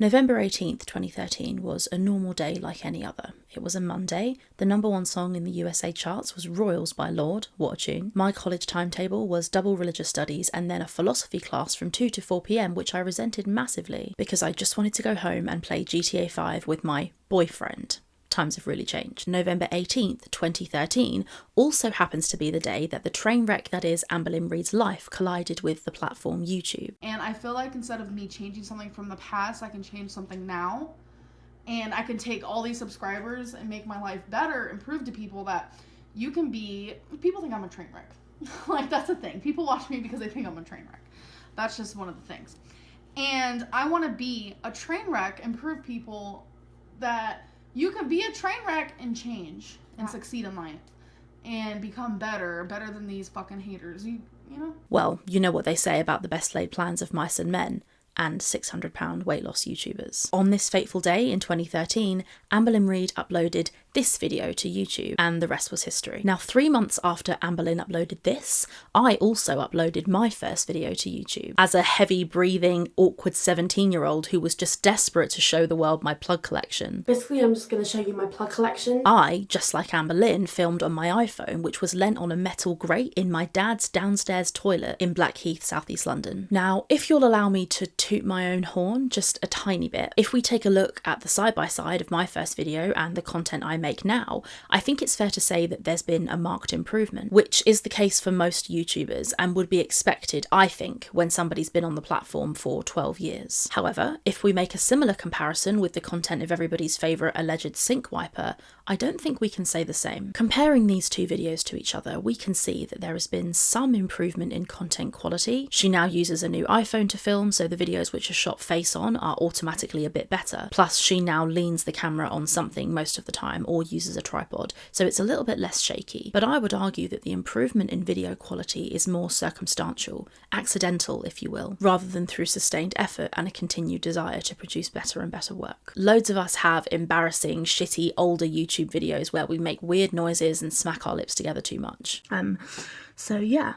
November 18th, 2013 was a normal day like any other. It was a Monday. The #1 song in the USA charts was Royals by Lorde, what a tune. My college timetable was double religious studies and then a philosophy class from 2 to 4 p.m, which I resented massively because I just wanted to go home and play GTA 5 with my boyfriend. Times have really changed. November 18th, 2013 also happens to be the day that the train wreck that is Amberlynn Reid's life collided with the platform YouTube. And I feel like instead of me changing something from the past, I can change something now. And I can take all these subscribers and make my life better and prove to people that you can be... People think I'm a train wreck. Like, that's the thing. People watch me because they think I'm a train wreck. That's just one of the things. And I want to be a train wreck and prove people that you can be a train wreck and change and succeed in life and become better than these fucking haters, you know? Well, you know what they say about the best laid plans of mice and men and 600-pound weight loss YouTubers. On this fateful day in 2013, Amberlynn Reid uploaded this video to YouTube, and the rest was history. Now, 3 months after Amberlynn uploaded this, I also uploaded my first video to YouTube. As a heavy-breathing, awkward 17-year-old who was just desperate to show the world my plug collection. Basically, I'm just going to show you my plug collection. I, just like Amberlynn, filmed on my iPhone, which was lent on a metal grate in my dad's downstairs toilet in Blackheath, South East London. Now, if you'll allow me to toot my own horn just a tiny bit, if we take a look at the side-by-side of my first video and the content I make now, I think it's fair to say that there's been a marked improvement, which is the case for most YouTubers and would be expected, I think, when somebody's been on the platform for 12 years. However, if we make a similar comparison with the content of everybody's favourite alleged sink wiper, I don't think we can say the same. Comparing these two videos to each other, we can see that there has been some improvement in content quality. She now uses a new iPhone to film, so the videos which are shot face on are automatically a bit better. Plus, she now leans the camera on something most of the time or uses a tripod, so it's a little bit less shaky. But I would argue that the improvement in video quality is more circumstantial, accidental if you will, rather than through sustained effort and a continued desire to produce better and better work. Loads of us have embarrassing, shitty, older YouTube videos where we make weird noises and smack our lips together too much. So yeah,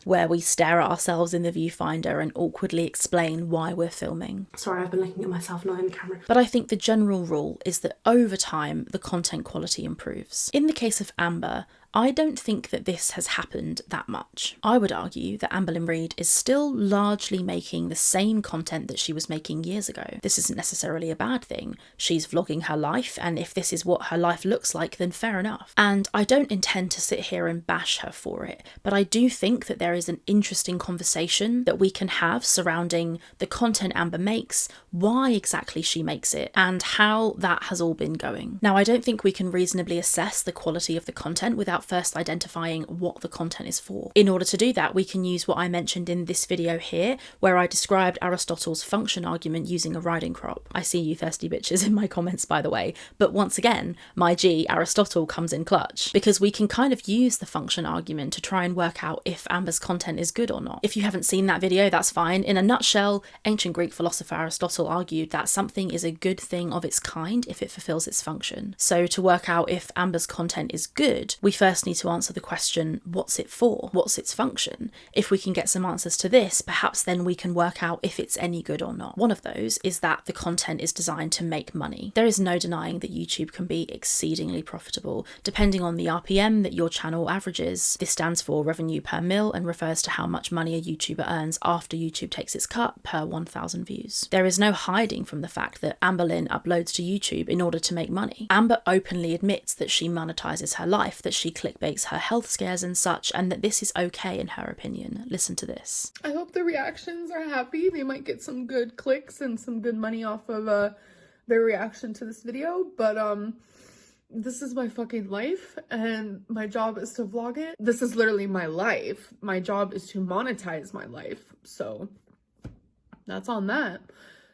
where we stare at ourselves in the viewfinder and awkwardly explain why we're filming. Sorry, I've been looking at myself, not in the camera. But I think the general rule is that over time, the content quality improves. In the case of Amber, I don't think that this has happened that much. I would argue that Amberlynn Reid is still largely making the same content that she was making years ago. This isn't necessarily a bad thing. She's vlogging her life, and if this is what her life looks like, then fair enough. And I don't intend to sit here and bash her for it, but I do think that there is an interesting conversation that we can have surrounding the content Amber makes, why exactly she makes it, and how that has all been going. Now, I don't think we can reasonably assess the quality of the content without first identifying what the content is for. In order to do that, we can use what I mentioned in this video here, where I described Aristotle's function argument using a riding crop. I see you thirsty bitches in my comments, by the way, but once again, my G, Aristotle, comes in clutch, because we can kind of use the function argument to try and work out if Amber's content is good or not. If you haven't seen that video, that's fine. In a nutshell, ancient Greek philosopher Aristotle argued that something is a good thing of its kind if it fulfills its function. So to work out if Amber's content is good, we first need to answer the question, what's it for? What's its function? If we can get some answers to this, perhaps then we can work out if it's any good or not. One of those is that the content is designed to make money. There is no denying that YouTube can be exceedingly profitable, depending on the RPM that your channel averages. This stands for revenue per mil and refers to how much money a YouTuber earns after YouTube takes its cut per 1,000 views. There is no hiding from the fact that Amberlynn uploads to YouTube in order to make money. Amber openly admits that she monetizes her life, that she clickbaits her health scares and such, and that this is okay in her opinion. Listen to this. I hope the reactions are happy. They might get some good clicks and some good money off of their reaction to this video, but this is my fucking life and my job is to vlog it. This is literally my life. My job is to monetize my life, so that's on that.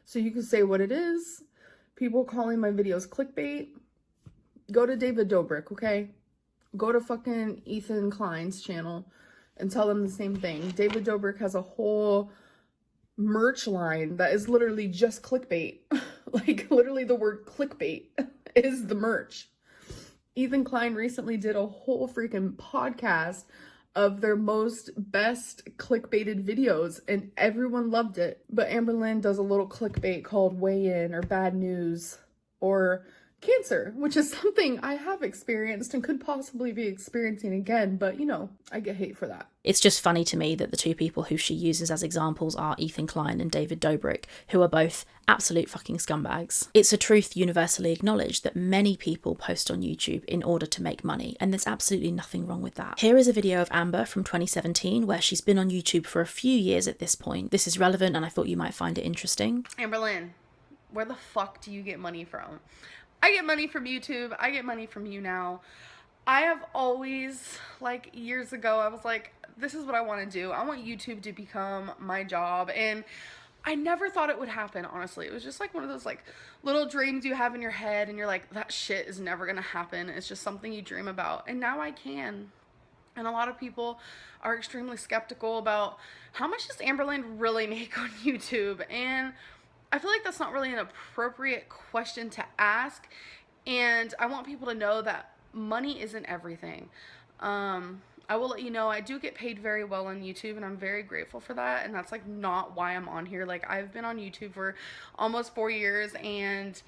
So you can say what it is. People calling my videos clickbait, go to David Dobrik, okay? Go to fucking Ethan Klein's channel and tell them the same thing. David Dobrik has a whole merch line that is literally just clickbait. Like, literally the word clickbait is the merch. Ethan Klein recently did a whole freaking podcast of their best clickbaited videos, and everyone loved it. But Amberlynn does a little clickbait called weigh in or bad news or cancer, which is something I have experienced and could possibly be experiencing again, but you know, I get hate for that. It's just funny to me that the two people who she uses as examples are Ethan Klein and David Dobrik, who are both absolute fucking scumbags. It's a truth universally acknowledged that many people post on YouTube in order to make money, and there's absolutely nothing wrong with that. Here is a video of Amber from 2017 where she's been on YouTube for a few years at this point. This is relevant and I thought you might find it interesting. Amberlynn, where the fuck do you get money from? I get money from YouTube. I get money from you now. I have always, like years ago, I was like, this is what I want to do. I want YouTube to become my job. And I never thought it would happen, honestly. It was just like one of those like little dreams you have in your head and you're like, that shit is never going to happen. It's just something you dream about. And now I can. And a lot of people are extremely skeptical about how much does Amberlynn really make on YouTube? And I feel like that's not really an appropriate question to ask, and I want people to know that money isn't everything. I will let you know I do get paid very well on YouTube, and I'm very grateful for that, and that's like not why I'm on here. Like, I've been on YouTube for almost 4 years, and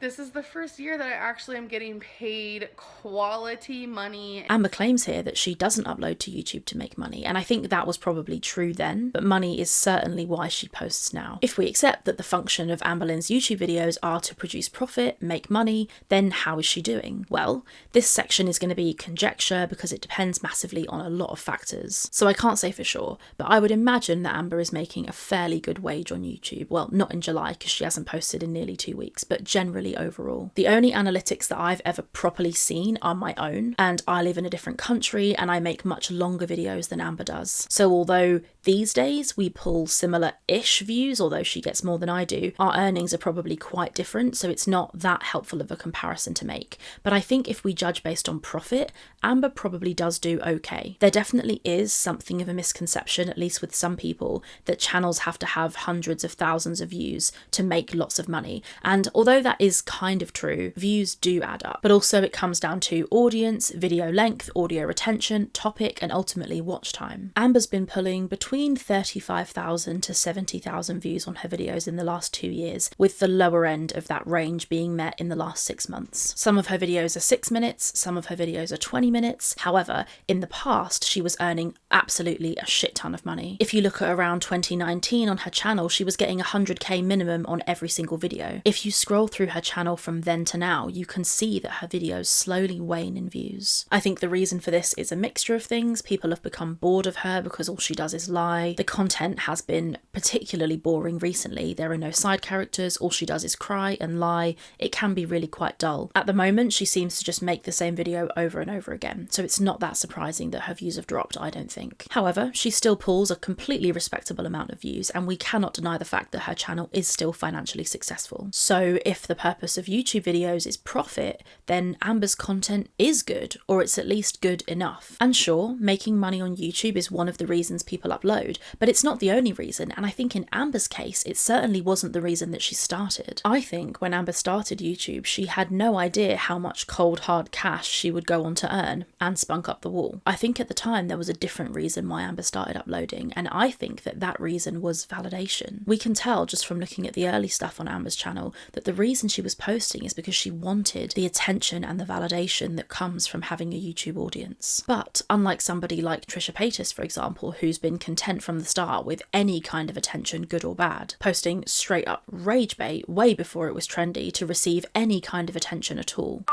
this is the first year that I actually am getting paid quality money. Amber claims here that she doesn't upload to YouTube to make money, and I think that was probably true then, but money is certainly why she posts now. If we accept that the function of Amberlynn's YouTube videos are to produce profit, make money, then how is she doing? Well, this section is going to be conjecture because it depends massively on a lot of factors. So I can't say for sure, but I would imagine that Amber is making a fairly good wage on YouTube. Well, not in July because she hasn't posted in nearly 2 weeks, but generally overall. The only analytics that I've ever properly seen are my own, and I live in a different country and I make much longer videos than Amber does. So although these days we pull similar-ish views, although she gets more than I do, our earnings are probably quite different, so it's not that helpful of a comparison to make. But I think if we judge based on profit, Amber probably does do okay. There definitely is something of a misconception, at least with some people, that channels have to have hundreds of thousands of views to make lots of money. And although that is kind of true, views do add up. But also it comes down to audience, video length, audio retention, topic, and ultimately watch time. Amber's been pulling between 35,000 to 70,000 views on her videos in the last 2 years, with the lower end of that range being met in the last 6 months. Some of her videos are 6 minutes, some of her videos are 20 minutes. However, in the past, she was earning absolutely a shit ton of money. If you look at around 2019 on her channel, she was getting 100k minimum on every single video. If you scroll through her channel from then to now, you can see that her videos slowly wane in views. I think the reason for this is a mixture of things. People have become bored of her because all she does is lie. The content has been particularly boring recently. There are no side characters, all she does is cry and lie. It can be really quite dull. At the moment, she seems to just make the same video over and over again, so it's not that surprising that her views have dropped, I don't think. However, she still pulls a completely respectable amount of views, and we cannot deny the fact that her channel is still financially successful. So if the purpose of YouTube videos is profit, then Amber's content is good, or it's at least good enough. And sure, making money on YouTube is one of the reasons people upload, but it's not the only reason, and I think in Amber's case, it certainly wasn't the reason that she started. I think when Amber started YouTube, she had no idea how much cold hard cash she would go on to earn, and spunk up the wall. I think at the time there was a different reason why Amber started uploading, and I think that that reason was validation. We can tell just from looking at the early stuff on Amber's channel that the reason she was posting is because she wanted the attention and the validation that comes from having a YouTube audience. But unlike somebody like Trisha Paytas, for example, who's been content from the start with any kind of attention, good or bad, posting straight up rage bait way before it was trendy to receive any kind of attention at all.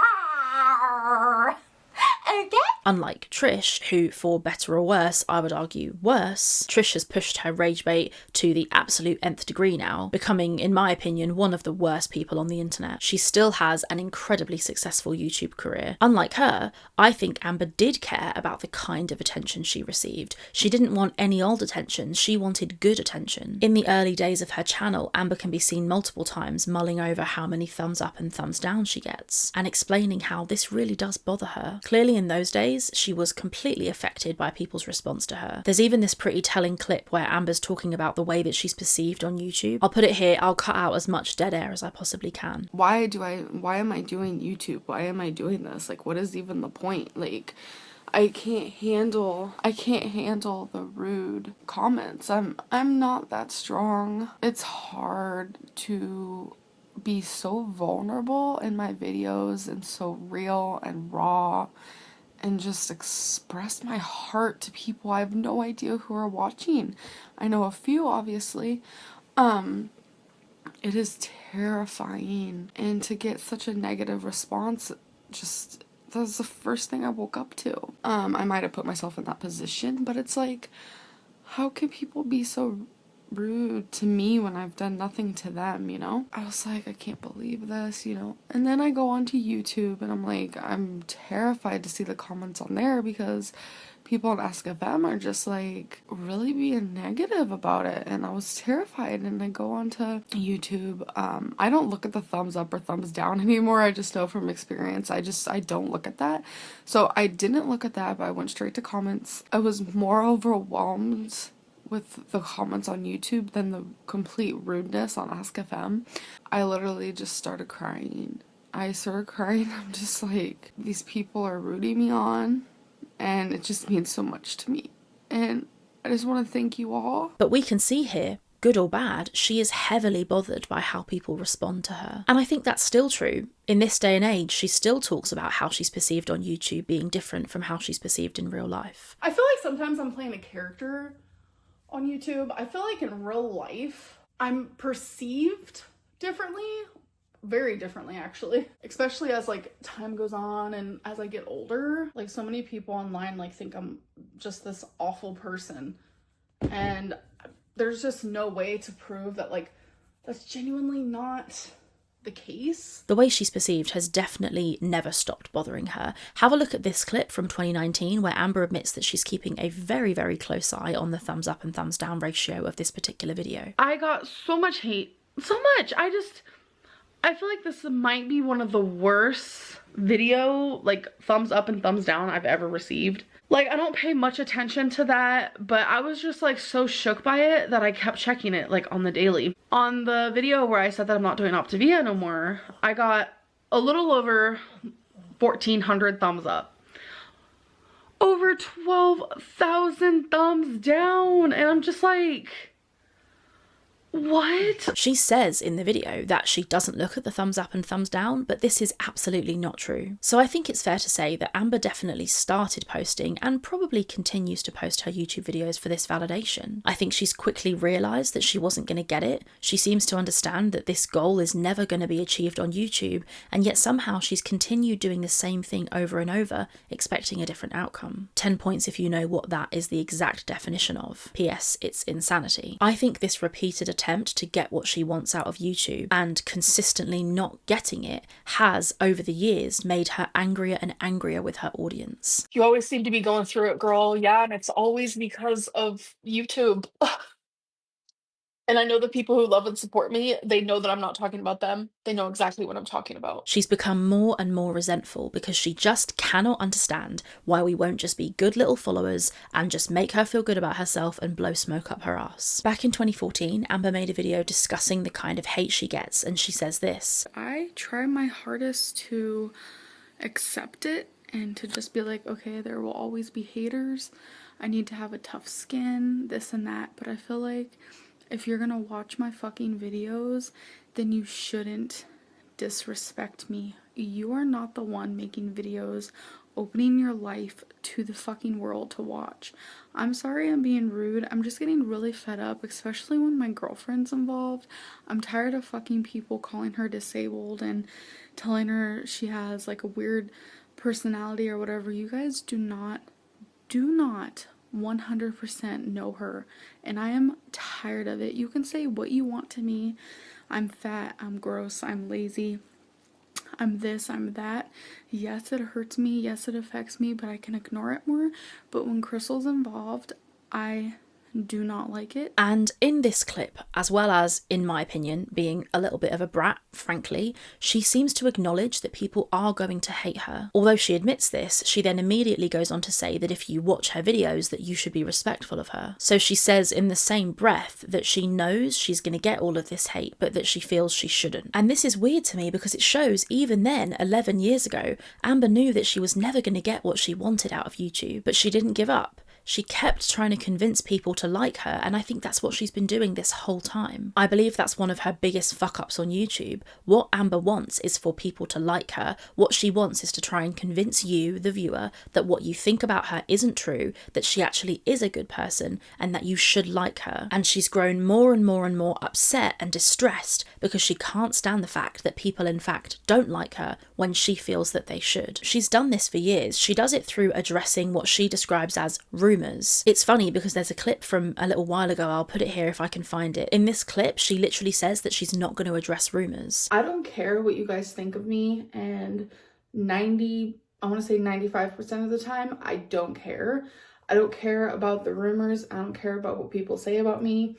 Okay. Unlike Trish, who, for better or worse, I would argue worse, Trish has pushed her rage bait to the absolute nth degree now, becoming, in my opinion, one of the worst people on the internet. She still has an incredibly successful YouTube career. Unlike her, I think Amber did care about the kind of attention she received. She didn't want any old attention, she wanted good attention. In the early days of her channel, Amber can be seen multiple times mulling over how many thumbs up and thumbs down she gets, and explaining how this really does bother her. Clearly in those days, she was completely affected by people's response to her. There's even this pretty telling clip where Amber's talking about the way that she's perceived on YouTube. I'll put it here, I'll cut out as much dead air as I possibly can. Why am I doing YouTube? Why am I doing this? Like, what is even the point? Like, I can't handle the rude comments. I'm not that strong. It's hard to be so vulnerable in my videos and so real and raw and just express my heart to people I have no idea who are watching. I know a few, obviously. It is terrifying, and to get such a negative response, just, that's the first thing I woke up to. I might have put myself in that position, but it's like, how can people be so rude to me when I've done nothing to them, you know? I was like, I can't believe this, you know? And then I go onto YouTube and I'm like, I'm terrified to see the comments on there because people on Ask FM are just like really being negative about it, and I was terrified. And I go onto YouTube. I don't look at the thumbs up or thumbs down anymore. I just know from experience, I don't look at that. So I didn't look at that, but I went straight to comments. I was more overwhelmed with the comments on YouTube than the complete rudeness on Ask FM. I literally just started crying. I'm just like, these people are rooting me on, and it just means so much to me. And I just want to thank you all. But we can see here, good or bad, she is heavily bothered by how people respond to her. And I think that's still true. In this day and age, she still talks about how she's perceived on YouTube being different from how she's perceived in real life. I feel like sometimes I'm playing a character on YouTube. I feel like in real life, I'm perceived differently. Very differently, actually. Especially as like time goes on and as I get older. Like, so many people online like think I'm just this awful person. And there's just no way to prove that like that's genuinely not the case. The way she's perceived has definitely never stopped bothering her. Have a look at this clip from 2019 where Amber admits that she's keeping a very, very close eye on the thumbs up and thumbs down ratio of this particular video. I got so much hate. So much. I feel like this might be one of the worst video, like, thumbs up and thumbs down I've ever received. Like, I don't pay much attention to that, but I was just, like, so shook by it that I kept checking it, like, on the daily. On the video where I said that I'm not doing Optavia no more, I got a little over 1,400 thumbs up. Over 12,000 thumbs down, and I'm just like, what? She says in the video that she doesn't look at the thumbs up and thumbs down, but this is absolutely not true. So I think it's fair to say that Amber definitely started posting and probably continues to post her YouTube videos for this validation. I think she's quickly realised that she wasn't going to get it. She seems to understand that this goal is never going to be achieved on YouTube, and yet somehow she's continued doing the same thing over and over, expecting a different outcome. 10 points if you know what that is the exact definition of. P.S. It's insanity. I think this repeated attempt to get what she wants out of YouTube and consistently not getting it has, over the years, made her angrier and angrier with her audience. You always seem to be going through it, girl. Yeah, and it's always because of YouTube. And I know the people who love and support me, they know that I'm not talking about them. They know exactly what I'm talking about. She's become more and more resentful because she just cannot understand why we won't just be good little followers and just make her feel good about herself and blow smoke up her ass. Back in 2014, Amber made a video discussing the kind of hate she gets, and she says this: I try my hardest to accept it and to just be like, okay, there will always be haters. I need to have a tough skin, this and that. But I feel like if you're gonna watch my fucking videos, then you shouldn't disrespect me. You are not the one making videos, opening your life to the fucking world to watch. I'm sorry I'm being rude. I'm just getting really fed up, especially when my girlfriend's involved. I'm tired of fucking people calling her disabled and telling her she has like a weird personality or whatever. You guys do not 100% know her, and I am tired of it. You can say what you want to me. I'm fat, I'm gross, I'm lazy, I'm this, I'm that. Yes, it hurts me, yes, it affects me, but I can ignore it more. But when Crystal's involved, I do not like it. And in this clip, as well as, in my opinion, being a little bit of a brat, frankly, she seems to acknowledge that people are going to hate her. Although she admits this, she then immediately goes on to say that if you watch her videos, that you should be respectful of her. So she says in the same breath that she knows she's going to get all of this hate, but that she feels she shouldn't. And this is weird to me because it shows even then, 11 years ago, Amber knew that she was never going to get what she wanted out of YouTube, but she didn't give up. She kept trying to convince people to like her, and I think that's what she's been doing this whole time. I believe that's one of her biggest fuck-ups on YouTube. What Amber wants is for people to like her. What she wants is to try and convince you, the viewer, that what you think about her isn't true, that she actually is a good person, and that you should like her. And she's grown more and more and more upset and distressed because she can't stand the fact that people in fact don't like her when she feels that they should. She's done this for years. She does it through addressing what she describes as rumours. It's funny because there's a clip from a little while ago, I'll put it here if I can find it. In this clip, she literally says that she's not going to address rumours. I don't care what you guys think of me, and I want to say 95% of the time, I don't care. I don't care about the rumors. I don't care about what people say about me.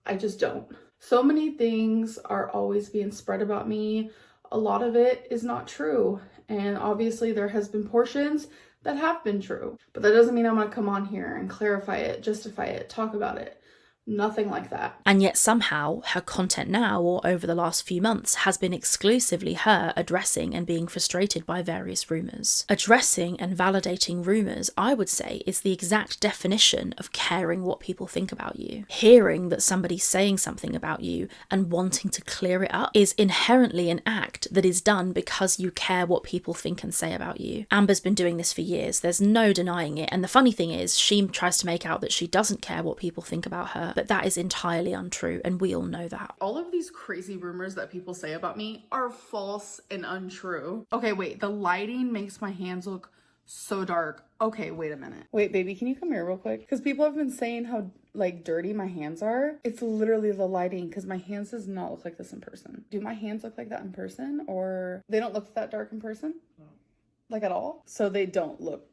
I just don't. So many things are always being spread about me. A lot of it is not true. And obviously there has been portions that have been true. But that doesn't mean I'm going to come on here and clarify it, justify it, talk about it. Nothing like that. And yet somehow her content now, or over the last few months, has been exclusively her addressing and being frustrated by various rumours. Addressing and validating rumours, I would say, is the exact definition of caring what people think about you. Hearing that somebody's saying something about you and wanting to clear it up is inherently an act that is done because you care what people think and say about you. Amber's been doing this for years, there's no denying it, and the funny thing is, she tries to make out that she doesn't care what people think about her, but that is entirely untrue, and we all know that. All of these crazy rumors that people say about me are false and untrue. Okay, wait, the lighting makes my hands look so dark. Okay, wait a minute. Wait, baby, can you come here real quick? Because people have been saying how, like, dirty my hands are. It's literally the lighting, because my hands does not look like this in person. Do my hands look like that in person? Or they don't look that dark in person? No. Like, at all? So they don't look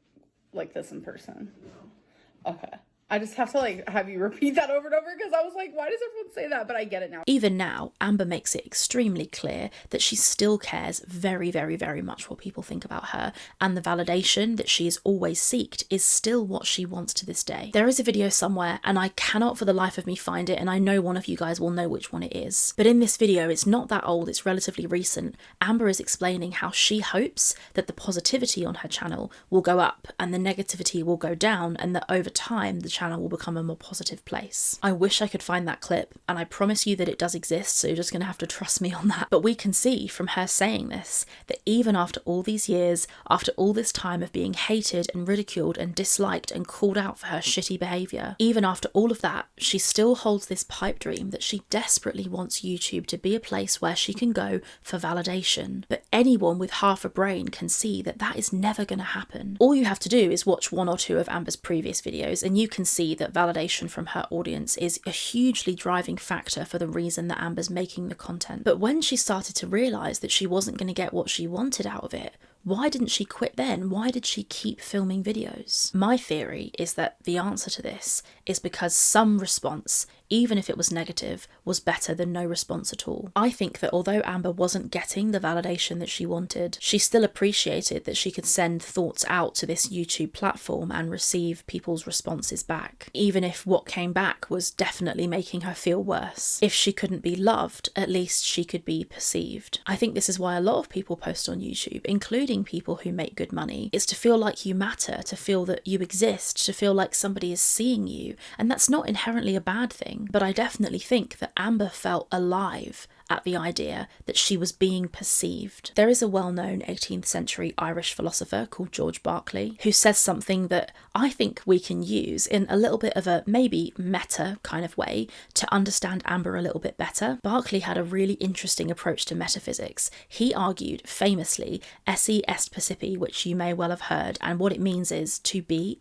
like this in person? No. Okay. I just have to like have you repeat that over and over because I was like, why does everyone say that? But I get it now. Even now, Amber makes it extremely clear that she still cares very, very, very much what people think about her, and the validation that she has always sought is still what she wants to this day. There is a video somewhere, and I cannot for the life of me find it, and I know one of you guys will know which one it is. But in this video, it's not that old, it's relatively recent. Amber is explaining how she hopes that the positivity on her channel will go up and the negativity will go down, and that over time the channel will become a more positive place. I wish I could find that clip, and I promise you that it does exist, so you're just gonna have to trust me on that. But we can see from her saying this, that even after all these years, after all this time of being hated and ridiculed and disliked and called out for her shitty behaviour, even after all of that, she still holds this pipe dream that she desperately wants YouTube to be a place where she can go for validation. But anyone with half a brain can see that that is never gonna happen. All you have to do is watch one or two of Amber's previous videos, and you can see that validation from her audience is a hugely driving factor for the reason that Amber's making the content. But when she started to realise that she wasn't going to get what she wanted out of it, why didn't she quit then? Why did she keep filming videos? My theory is that the answer to this is because some response, even if it was negative, was better than no response at all. I think that although Amber wasn't getting the validation that she wanted, she still appreciated that she could send thoughts out to this YouTube platform and receive people's responses back, even if what came back was definitely making her feel worse. If she couldn't be loved, at least she could be perceived. I think this is why a lot of people post on YouTube, including people who make good money, is to feel like you matter, to feel that you exist, to feel like somebody is seeing you, and that's not inherently a bad thing. But I definitely think that Amber felt alive at the idea that she was being perceived. There is a well-known 18th century Irish philosopher called George Berkeley who says something that I think we can use in a little bit of a maybe meta kind of way to understand Amber a little bit better. Berkeley had a really interesting approach to metaphysics. He argued famously esse est percipi, which you may well have heard, and what it means is to be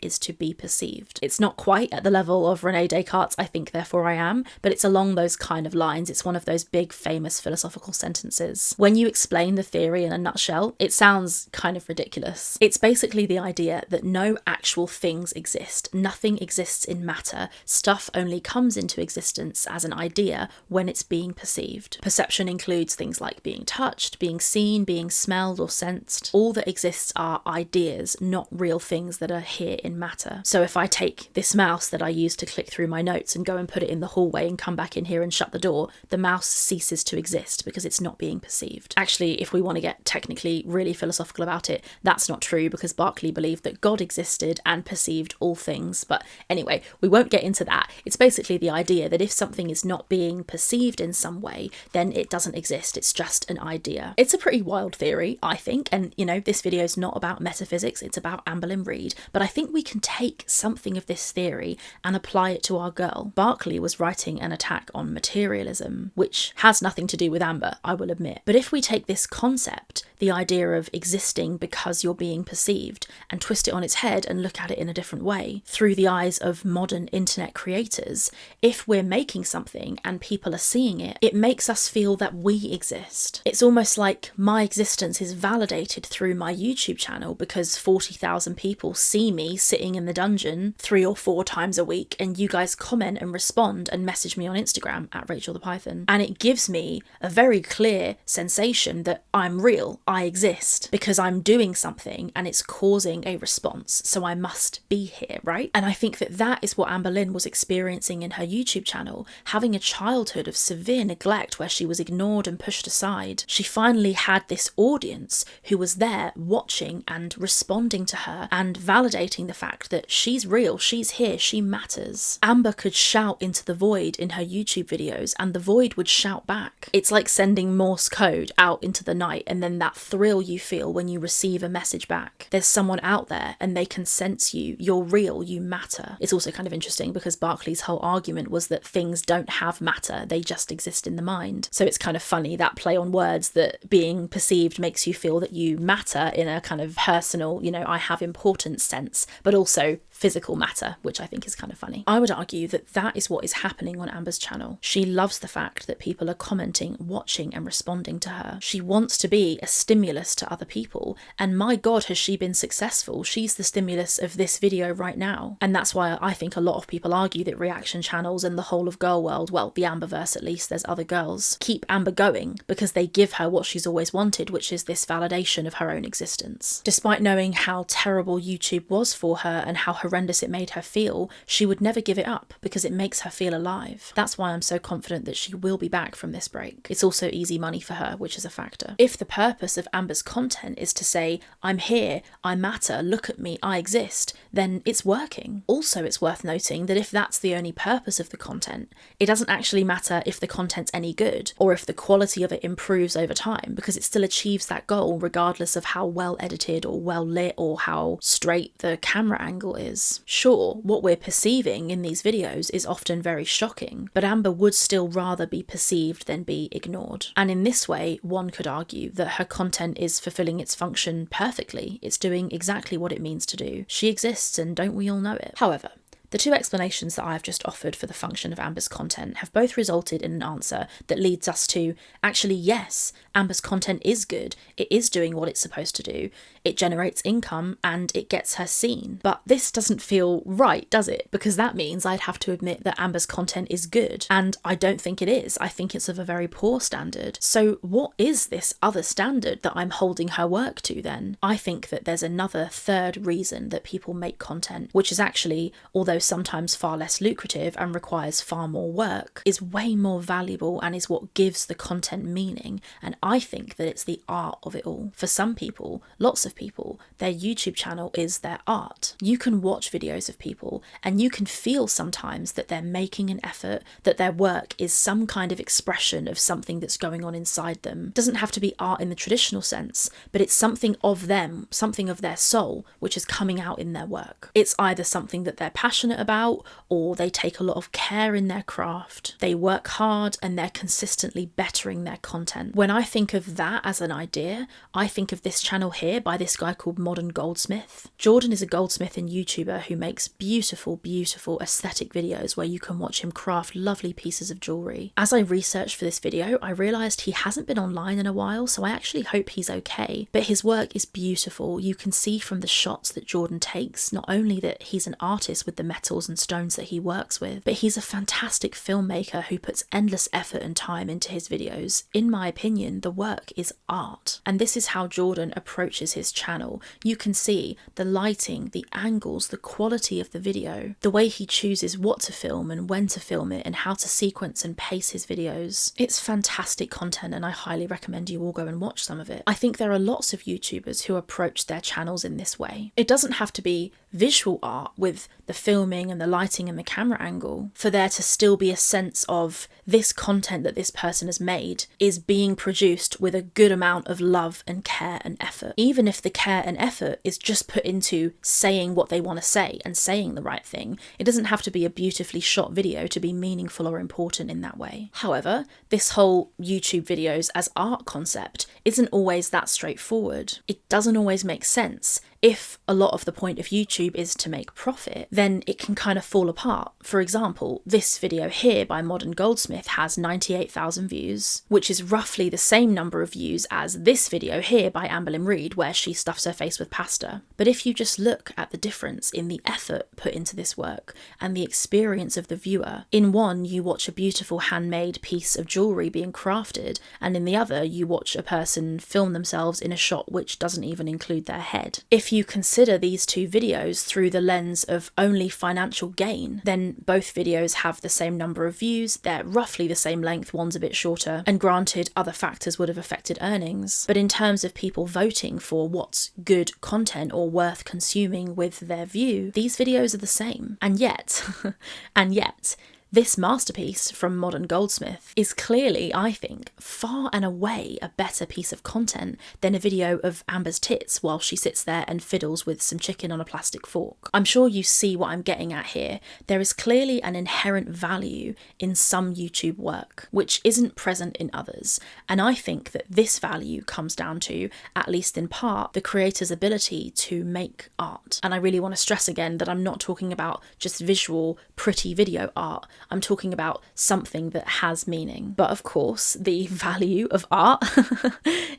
perceived. It's not quite at the level of Rene Descartes' I think therefore I am, but it's along those kind of lines. It's one of those big famous famous philosophical sentences. When you explain the theory in a nutshell, it sounds kind of ridiculous. It's basically the idea that no actual things exist. Nothing exists in matter. Stuff only comes into existence as an idea when it's being perceived. Perception includes things like being touched, being seen, being smelled or sensed. All that exists are ideas, not real things that are here in matter. So if I take this mouse that I use to click through my notes and go and put it in the hallway and come back in here and shut the door, the mouse ceases to exist because it's not being perceived. Actually, if we want to get technically really philosophical about it, that's not true, because Berkeley believed that God existed and perceived all things. But anyway, we won't get into that. It's basically the idea that if something is not being perceived in some way, then it doesn't exist. It's just an idea. It's a pretty wild theory, I think. And, you know, this video is not about metaphysics. It's about Amberlynn Reid. But I think we can take something of this theory and apply it to our girl. Berkeley was writing an attack on materialism, which has nothing to do with Amber, I will admit. But if we take this concept, the idea of existing because you're being perceived, and twist it on its head and look at it in a different way, through the eyes of modern internet creators, if we're making something and people are seeing it, it makes us feel that we exist. It's almost like my existence is validated through my YouTube channel because 40,000 people see me sitting in the dungeon 3 or 4 times a week, and you guys comment and respond and message me on Instagram at Rachel the Python. And it gives me a very clear sensation that I'm real, I exist, because I'm doing something and it's causing a response, so I must be here, right? And I think that that is what Amberlynn was experiencing in her YouTube channel, having a childhood of severe neglect where she was ignored and pushed aside. She finally had this audience who was there watching and responding to her and validating the fact that she's real, she's here, she matters. Amber could shout into the void in her YouTube videos and the void would shout back. It's like sending Morse code out into the night and then that thrill you feel when you receive a message back. There's someone out there and they can sense you, you're real, you matter. It's also kind of interesting because Berkeley's whole argument was that things don't have matter, they just exist in the mind. So it's kind of funny, that play on words, that being perceived makes you feel that you matter in a kind of personal, you know, I have importance sense, but also physical matter, which I think is kind of funny. I would argue that that is what is happening on Amber's channel. She loves the fact that people are commenting, watching and responding to her. She wants to be a stimulus to other people, and my god has she been successful. She's the stimulus of this video right now, and that's why I think a lot of people argue that reaction channels and the whole of girl world, well, the Amberverse at least, there's other girls, keep Amber going because they give her what she's always wanted, which is this validation of her own existence. Despite knowing how terrible YouTube was for her and how horrendous it made her feel, she would never give it up because it makes her feel alive. That's why I'm so confident that she will be back from this break. It's also easy money for her, which is a factor. If the purpose of Amber's content is to say, I'm here, I matter, look at me, I exist, then it's working. Also, it's worth noting that if that's the only purpose of the content, it doesn't actually matter if the content's any good or if the quality of it improves over time, because it still achieves that goal regardless of how well edited or well lit or how straight the camera angle is. Sure, what we're perceiving in these videos is often very shocking, but Amber would still rather be perceived than be ignored. And in this way, one could argue that her content is fulfilling its function perfectly. It's doing exactly what it means to do. She exists, and don't we all know it? However, the two explanations that I have just offered for the function of Amber's content have both resulted in an answer that leads us to, actually, yes, Amber's content is good, it is doing what it's supposed to do, it generates income and it gets her seen. But this doesn't feel right, does it? Because that means I'd have to admit that Amber's content is good, and I don't think it is. I think it's of a very poor standard. So what is this other standard that I'm holding her work to then? I think that there's another third reason that people make content, which is actually, although sometimes far less lucrative and requires far more work, is way more valuable and is what gives the content meaning. And I think that it's the art of it all. For some people, lots of people, their YouTube channel is their art. You can watch videos of people and you can feel sometimes that they're making an effort, that their work is some kind of expression of something that's going on inside them. It doesn't have to be art in the traditional sense, but it's something of them, something of their soul, which is coming out in their work. It's either something that they're passionate passionate about, or they take a lot of care in their craft. They work hard and they're consistently bettering their content. When I think of that as an idea, I think of this channel here by this guy called Modern Goldsmith. Jordan is a goldsmith and YouTuber who makes beautiful, beautiful aesthetic videos where you can watch him craft lovely pieces of jewellery. As I researched for this video, I realised he hasn't been online in a while, so I actually hope he's okay. But his work is beautiful. You can see from the shots that Jordan takes, not only that he's an artist with the metals and stones that he works with, but he's a fantastic filmmaker who puts endless effort and time into his videos. In my opinion, the work is art. And this is how Jordan approaches his channel. You can see the lighting, the angles, the quality of the video, the way he chooses what to film and when to film it, and how to sequence and pace his videos. It's fantastic content and I highly recommend you all go and watch some of it. I think there are lots of YouTubers who approach their channels in this way. It doesn't have to be visual art with the filming and the lighting and the camera angle for there to still be a sense of this content that this person has made is being produced with a good amount of love and care and effort. Even if the care and effort is just put into saying what they want to say and saying the right thing, it doesn't have to be a beautifully shot video to be meaningful or important in that way. However, this whole YouTube videos as art concept isn't always that straightforward. It doesn't always make sense. If a lot of the point of YouTube is to make profit, then it can kind of fall apart. For example, this video here by Modern Goldsmith has 98,000 views, which is roughly the same number of views as this video here by Amberlynn Reid, where she stuffs her face with pasta. But if you just look at the difference in the effort put into this work and the experience of the viewer, in one you watch a beautiful handmade piece of jewellery being crafted, and in the other you watch a person film themselves in a shot which doesn't even include their head. If you consider these two videos through the lens of only financial gain, then both videos have the same number of views, they're roughly the same length, one's a bit shorter, and granted other factors would have affected earnings. But in terms of people voting for what's good content or worth consuming with their view, these videos are the same. And yet, this masterpiece from Modern Goldsmith is clearly, I think, far and away a better piece of content than a video of Amber's tits while she sits there and fiddles with some chicken on a plastic fork. I'm sure you see what I'm getting at here. There is clearly an inherent value in some YouTube work, which isn't present in others. And I think that this value comes down to, at least in part, the creator's ability to make art. And I really want to stress again that I'm not talking about just visual, pretty video art. I'm talking about something that has meaning. But of course, the value of art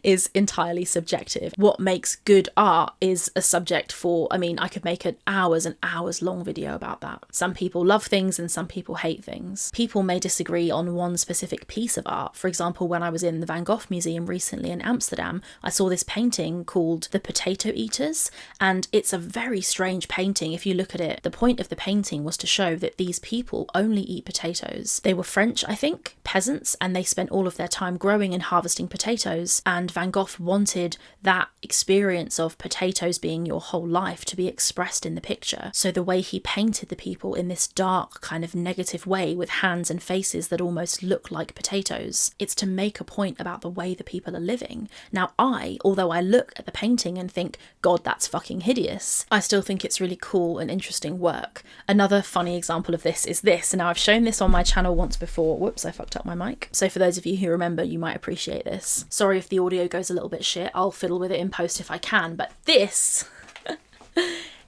is entirely subjective. What makes good art is a subject for, I could make an hours and hours long video about that. Some people love things and some people hate things. People may disagree on one specific piece of art. For example, when I was in the Van Gogh Museum recently in Amsterdam, I saw this painting called The Potato Eaters, and it's a very strange painting. If you look at it, the point of the painting was to show that these people only eat potatoes. They were French, I think, peasants, and they spent all of their time growing and harvesting potatoes, and Van Gogh wanted that experience of potatoes being your whole life to be expressed in the picture. So the way he painted the people in this dark kind of negative way with hands and faces that almost look like potatoes, it's to make a point about the way the people are living. Now although I look at the painting and think, God, that's fucking hideous, I still think it's really cool and interesting work. Another funny example of this is this. Now I've shown this on my channel once before. Whoops, I fucked up my mic. So for those of you who remember, you might appreciate this. Sorry if the audio goes a little bit shit. I'll fiddle with it in post if I can, but this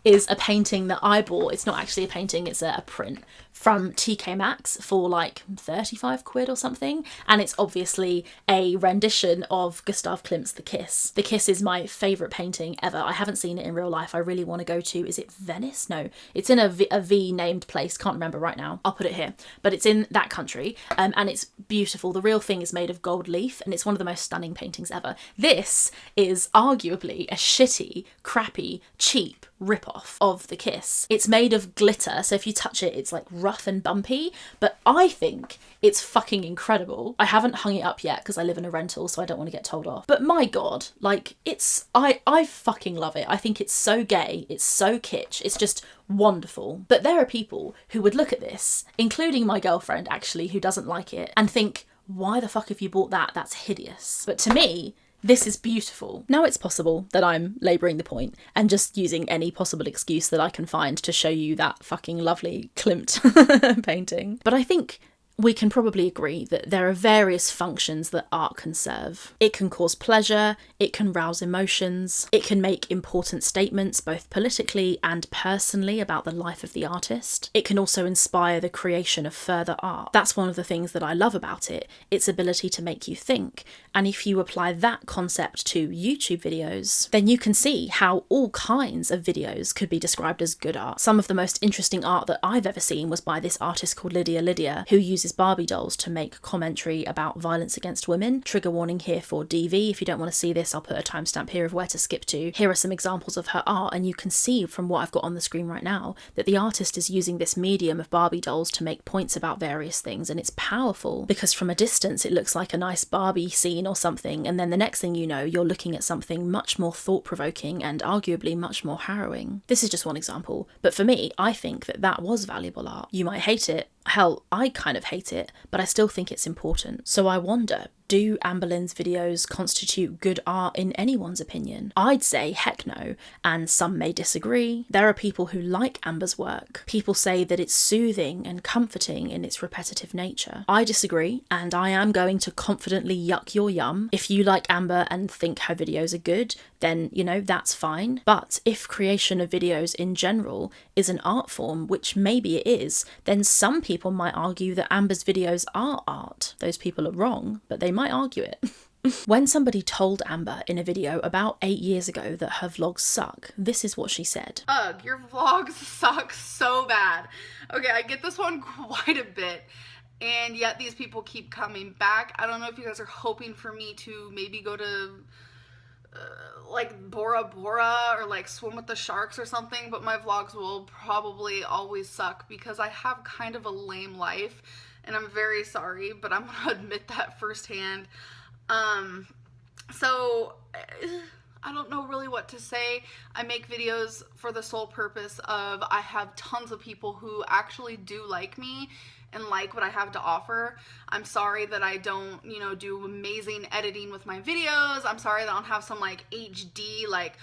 is a painting that I bought. It's not actually a painting, it's a print from TK Maxx for like 35 quid or something, and it's obviously a rendition of Gustav Klimt's The Kiss. The Kiss is my favourite painting ever. I haven't seen it in real life. I really want to go to, is it Venice? No, it's in a V named place, can't remember right now. I'll put it here, but it's in that country, and it's beautiful. The real thing is made of gold leaf, and it's one of the most stunning paintings ever. This is arguably a shitty, crappy, cheap rip-off of The Kiss. It's made of glitter, so if you touch it, it's like rough and bumpy, but I think it's fucking incredible. I haven't hung it up yet because I live in a rental, so I don't want to get told off. But my God, like, I fucking love it. I think it's so gay, it's so kitsch, it's just wonderful. But there are people who would look at this, including my girlfriend actually, who doesn't like it, and think, why the fuck have you bought that? That's hideous. But to me, This is beautiful. Now it's possible that I'm labouring the point and just using any possible excuse that I can find to show you that fucking lovely Klimt painting. But I think we can probably agree that there are various functions that art can serve. It can cause pleasure, it can rouse emotions, it can make important statements both politically and personally about the life of the artist. It can also inspire the creation of further art. That's one of the things that I love about it, its ability to make you think. And if you apply that concept to YouTube videos, then you can see how all kinds of videos could be described as good art. Some of the most interesting art that I've ever seen was by this artist called Lidia Lidia, who uses Barbie dolls to make commentary about violence against women. Trigger warning here for DV. If you don't want to see this, I'll put a timestamp here of where to skip to. Here are some examples of her art, and you can see from what I've got on the screen right now that the artist is using this medium of Barbie dolls to make points about various things, and it's powerful because from a distance it looks like a nice Barbie scene or something, and then the next thing you know you're looking at something much more thought-provoking and arguably much more harrowing. This is just one example, but for me, I think that that was valuable art. You might hate it. Hell, I kind of hate it, but I still think it's important. So I wonder, do Amberlynn's videos constitute good art in anyone's opinion? I'd say heck no, and some may disagree. There are people who like Amber's work. People say that it's soothing and comforting in its repetitive nature. I disagree, and I am going to confidently yuck your yum. If you like Amber and think her videos are good, then, you know, that's fine. But if creation of videos in general is an art form, which maybe it is, then some people might argue that Amber's videos are art. Those people are wrong, but they might argue it. When somebody told Amber in a video about 8 years ago that her vlogs suck, this is what she said. Ugh, your vlogs suck so bad. Okay, I get this one quite a bit, and yet these people keep coming back. I don't know if you guys are hoping for me to maybe go to like Bora Bora or like swim with the sharks or something, but my vlogs will probably always suck because I have kind of a lame life, and I'm very sorry, but I'm gonna admit that firsthand. So I don't know really what to say. I make videos for the sole purpose of I have tons of people who actually do like me and like what I have to offer. I'm sorry that I don't, you know, do amazing editing with my videos. I'm sorry that I don't have some like HD like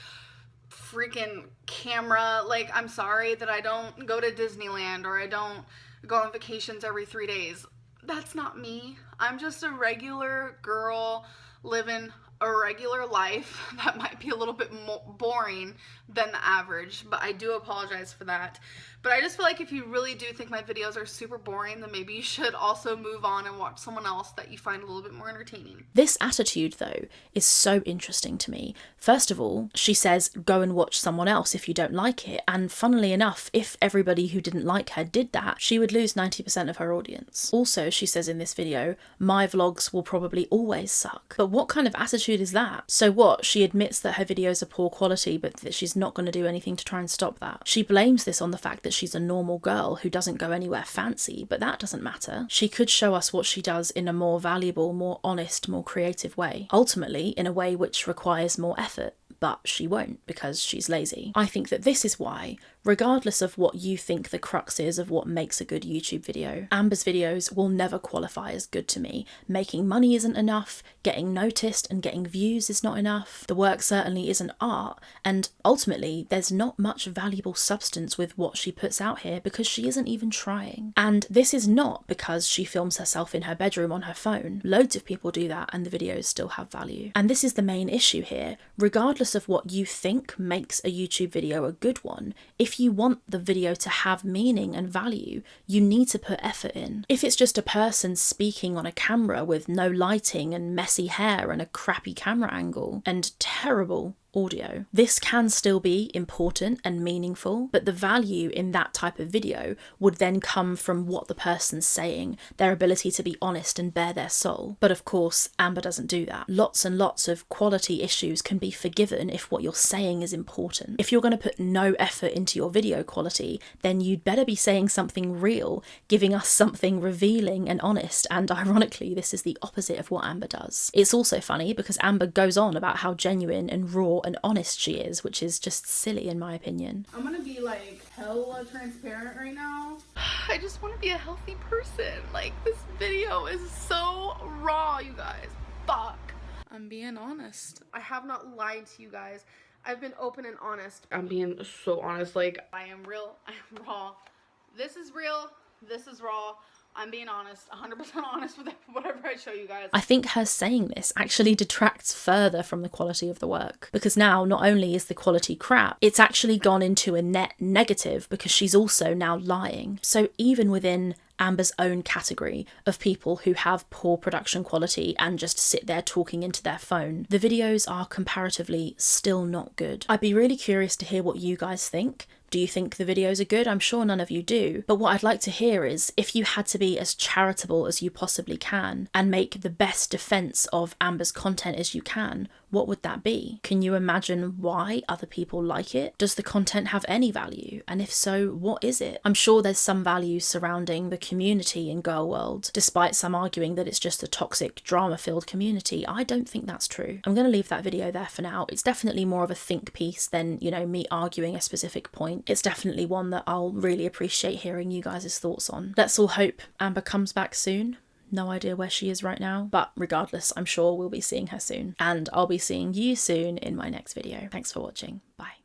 freaking camera. Like, I'm sorry that I don't go to Disneyland or I don't go on vacations every 3 days. That's not me. I'm just a regular girl living a regular life that might be a little bit more boring than the average, but I do apologize for that. But I just feel like if you really do think my videos are super boring, then maybe you should also move on and watch someone else that you find a little bit more entertaining. This attitude, though, is so interesting to me. First of all, she says, go and watch someone else if you don't like it. And funnily enough, if everybody who didn't like her did that, she would lose 90% of her audience. Also, she says in this video, my vlogs will probably always suck. But what kind of attitude is that? So what? She admits that her videos are poor quality, but that she's not going to do anything to try and stop that. She blames this on the fact that she's a normal girl who doesn't go anywhere fancy, but that doesn't matter. She could show us what she does in a more valuable, more honest, more creative way. Ultimately, in a way which requires more effort. But she won't because she's lazy. I think that this is why, regardless of what you think the crux is of what makes a good YouTube video, Amber's videos will never qualify as good to me. Making money isn't enough, getting noticed and getting views is not enough, the work certainly isn't art, and ultimately there's not much valuable substance with what she puts out here because she isn't even trying. And this is not because she films herself in her bedroom on her phone. Loads of people do that and the videos still have value. And this is the main issue here. Regardless of what you think makes a YouTube video a good one, if you want the video to have meaning and value, you need to put effort in. If it's just a person speaking on a camera with no lighting and messy hair and a crappy camera angle and terrible audio, this can still be important and meaningful, but the value in that type of video would then come from what the person's saying, their ability to be honest and bare their soul. But of course, Amber doesn't do that. Lots and lots of quality issues can be forgiven if what you're saying is important. If you're going to put no effort into your video quality, then you'd better be saying something real, giving us something revealing and honest, and ironically, this is the opposite of what Amber does. It's also funny because Amber goes on about how genuine and raw and honest she is, which is just silly in my opinion. I'm gonna be like hella transparent right now. I just want to be a healthy person. Like, this video is so raw, you guys. Fuck. I'm being honest. I have not lied to you guys. I've been open and honest. I'm being so honest. Like, I am real. I am raw. This is real. This is raw. I'm being honest, 100% honest with whatever I show you guys. I think her saying this actually detracts further from the quality of the work, because now not only is the quality crap, it's actually gone into a net negative because she's also now lying. So even within Amber's own category of people who have poor production quality and just sit there talking into their phone, the videos are comparatively still not good. I'd be really curious to hear what you guys think. Do you think the videos are good? I'm sure none of you do. But what I'd like to hear is, if you had to be as charitable as you possibly can and make the best defense of Amber's content as you can, what would that be? Can you imagine why other people like it? Does the content have any value? And if so, what is it? I'm sure there's some value surrounding the community in Girl World, despite some arguing that it's just a toxic, drama-filled community. I don't think that's true. I'm going to leave that video there for now. It's definitely more of a think piece than, you know, me arguing a specific point. It's definitely one that I'll really appreciate hearing you guys' thoughts on. Let's all hope Amber comes back soon. No idea where she is right now, but regardless, I'm sure we'll be seeing her soon. And I'll be seeing you soon in my next video. Thanks for watching. Bye.